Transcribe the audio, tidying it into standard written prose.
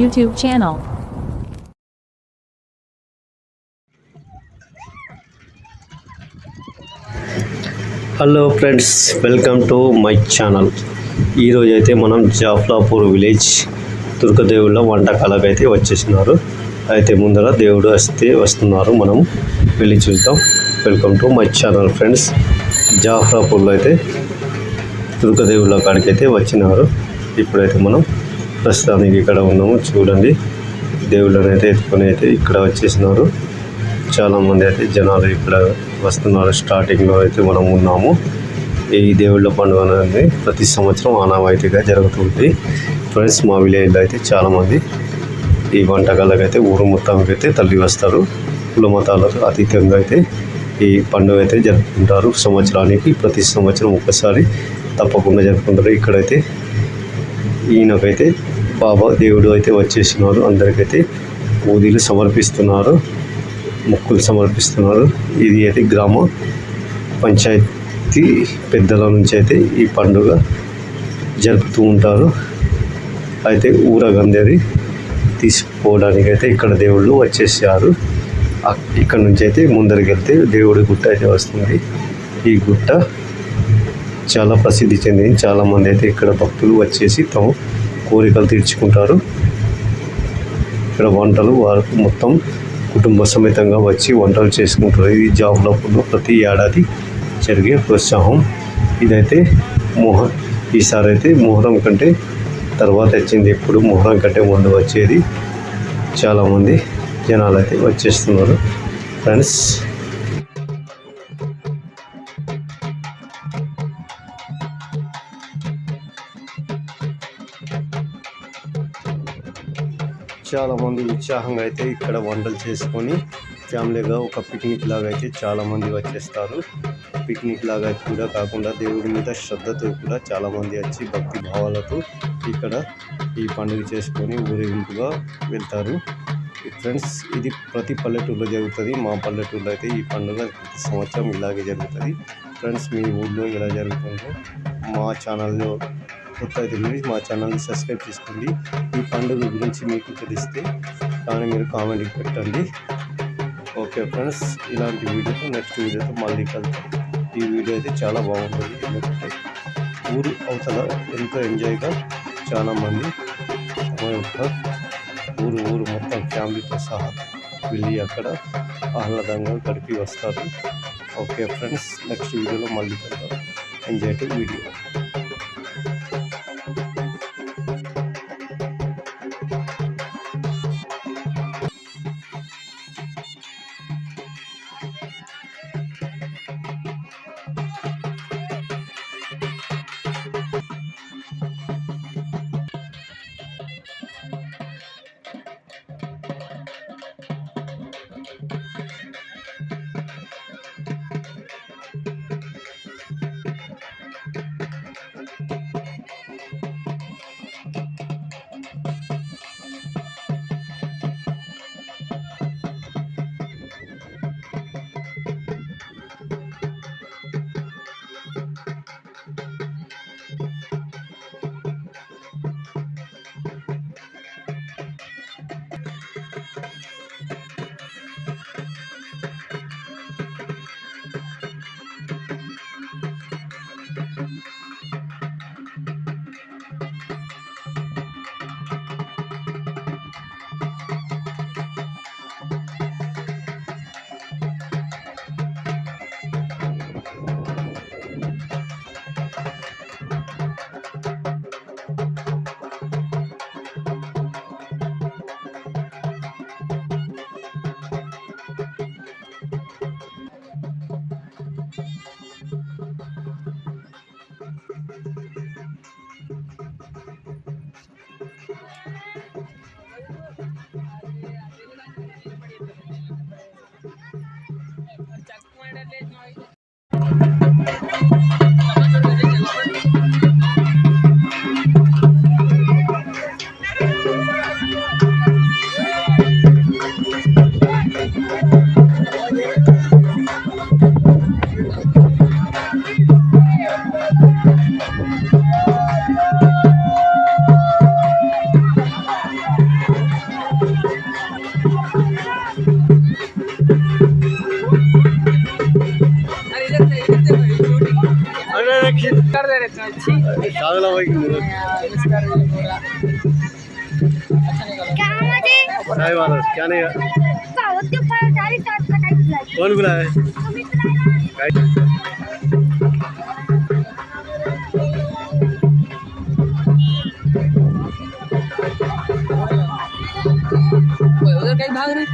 YouTube channel. Hello friends, welcome to my channel. ఈరోజు అయితే మనం జాఫ్లాపూర్ విలేజ్ దుర్గదేవుళ్ళ వంటకాలకైతే వచ్చేసినారు. అయితే ముందర దేవుడు వస్తున్నారు, మనం వెళ్ళి చూద్దాం. Welcome to my channel friends. జాఫ్లాపూర్లో అయితే దుర్గదేవుళ్ళ కాడికి అయితే వచ్చినారు. ఇప్పుడైతే మనం ప్రస్తుతానికి ఇక్కడ ఉన్నాము. చూడండి, దేవుళ్ళని అయితే ఎత్తుకొని అయితే ఇక్కడ వచ్చేసినారు. చాలామంది అయితే జనాలు ఇక్కడ వస్తున్నారు. స్టార్టింగ్లో అయితే మనం ఉన్నాము. ఈ దేవుళ్ళ పండుగ అనేది ప్రతి సంవత్సరం ఆనవాయితీగా జరుగుతుంది ఫ్రెండ్స్. మా విలేజ్లో అయితే చాలామంది ఈ వంటకాలకు అయితే ఊరు మొత్తానికి అయితే తల్లి వస్తారు. కుల మతాలకు అతీతంగా అయితే ఈ పండుగ అయితే జరుపుకుంటారు. సంవత్సరానికి ప్రతి సంవత్సరం ఒక్కసారి తప్పకుండా జరుపుకుంటారు. ఇక్కడైతే ఈయనకైతే బాబా దేవుడు అయితే వచ్చేసినారు. అందరికైతే ఊదీలు సమర్పిస్తున్నారు, మొక్కులు సమర్పిస్తున్నారు. ఇది అయితే గ్రామ పంచాయతీ పెద్దల నుంచి అయితే ఈ పండుగ జరుపుతూ ఉంటారు. అయితే ఊరగందరి తీసుకుపోవడానికి అయితే ఇక్కడ దేవుళ్ళు వచ్చేసారు. ఇక్కడ నుంచి అయితే ముందరికి వెళ్తే దేవుడి గుట్ట అయితే వస్తుంది. ఈ గుట్ట చాలా ప్రసిద్ధి చెందింది. చాలామంది అయితే ఇక్కడ భక్తులు వచ్చేసి తమ కోరికలు తీర్చుకుంటారు. ఇక్కడ వంటలు వారు మొత్తం కుటుంబ సమేతంగా వచ్చి వంటలు చేసుకుంటారు. ఇది జాఫ్లాపూర్లో ప్రతి ఏడాది జరిగే ప్రోత్సాహం. ఇదైతే ఈసారి అయితే మొహరం కంటే తర్వాత వచ్చింది. ఎప్పుడు మొహరం కంటే ముందు వచ్చేది. చాలామంది జనాలు అయితే వచ్చేస్తున్నారు ఫ్రెండ్స్. చాలామంది ఉత్సాహంగా అయితే ఇక్కడ వంటలు చేసుకొని ఫ్యామిలీగా ఒక పిక్నిక్ లాగా అయితే చాలామంది వచ్చేస్తారు. పిక్నిక్ లాగా కూడా కాకుండా దేవుడి మీద శ్రద్ధతో కూడా చాలామంది వచ్చి భక్తి భావాలతో ఇక్కడ ఈ పండుగ చేసుకొని ఊరేగింపుగా వెళ్తారు ఫ్రెండ్స్. ఇది ప్రతి పల్లెటూరులో జరుగుతుంది. మా పల్లెటూరులో అయితే ఈ పండుగ ప్రతి సంవత్సరం ఇలాగే జరుగుతుంది ఫ్రెండ్స్. మీ ఊళ్ళో ఎలా జరుగుతుందో మా ఛానల్లో కొత్త అయితే మా ఛానల్ని సబ్స్క్రైబ్ చేసుకోండి. ఈ పండుగ గురించి మీకు తెలిస్తే కానీ మీరు కామెంట్ పెట్టండి. ఓకే ఫ్రెండ్స్, ఇలాంటి వీడియోతో నెక్స్ట్ వీడియోతో మళ్ళీ కలుద్దాం. ఈ వీడియో అయితే చాలా బాగుంటుంది. ఎందుకంటే ఊరు అవతల ఎంతో ఎంజాయ్గా చాలామంది తమ యొక్క ఊరు మొత్తం ఫ్యామిలీతో సహా వెళ్ళి అక్కడ ఆహ్లాదంగా గడిపి వస్తారు. ఓకే ఫ్రెండ్స్, నెక్స్ట్ వీడియోలో మళ్ళీ కలుద్దాం. Enjoy to video. क्या नहीं कौन बुलाया उधर कहीं भाग रहे